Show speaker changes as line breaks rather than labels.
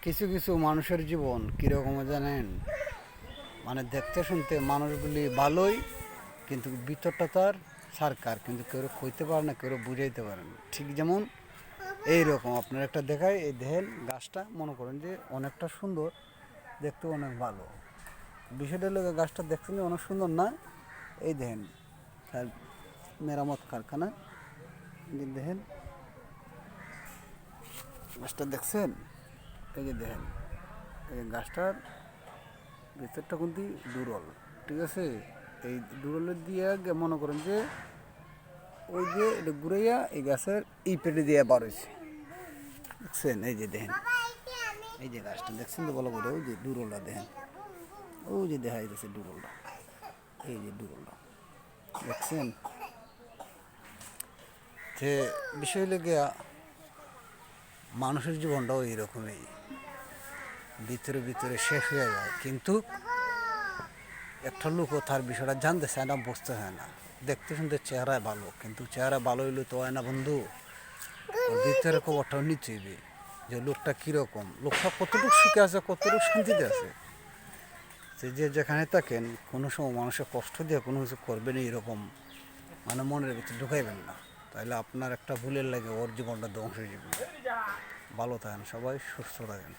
কিছু কিছু মানুষের জীবন কীরকম জানেন, মানে দেখতে শুনতে মানুষগুলি ভালোই, কিন্তু ভিতরটা তার সারকার, কিন্তু কেউ কইতে পারে না, কেউ বুঝাইতে পারে না। ঠিক যেমন এইরকম আপনার একটা দেখায়, এই দেখেন গাছটা মনে করেন যে অনেকটা সুন্দর, দেখতে অনেক ভালো। বিষয়টা হলো গাছটা দেখছেন যে অনেক সুন্দর না, এই দেখেন তার মেরামত কারখানা, দেখেন গাছটা দেখছেন, এই যে দেখেন এই গাছটার ভিতরটা কিন্তু দুর্বল, ঠিক আছে। এই দুর্বলের দিয়ে মনে করেন যে ওই যে এটা ঘুরাইয়া এই গাছের এই পেটে দিয়ে বার হয়েছে, দেখছেন। এই যে দেখেন এই যে গাছটা দেখছেন তো ভালো করে, ওই যে দুর্বলটা দেখেন, ওই যে দেখা যাচ্ছে দুর্বলটা, এই যে দুর্বলটা দেখছেন। যে বিষয় লেগে মানুষের জীবনটাও এইরকমই, ভিতরে ভিতরে শেষ হয়ে যায়, কিন্তু একটা লোকও তার বিষয়টা জানতে চায় না, বুঝতে চায় না। দেখতে শুনতে চেহারায় ভালো, কিন্তু চেহারা ভালো হইলে তো হয় না বন্ধু, ওর ভিতরে খবরটাও নিতে হইবে যে লোকটা কীরকম, লোকটা কতটুকু সুখে আছে, কতটুকু শান্তিতে আছে। যে যেখানে থাকেন কোনো সময় মানুষের কষ্ট দিয়ে কোনো কিছু করবেন এরকম মানে মনের ভিতরে ঢুকাইবেন না, তাহলে আপনার একটা ভুলের লাগে ওর জীবনটা ধ্বংস হয়ে যাবে। ভালো থাকেন সবাই, সুস্থ থাকেন।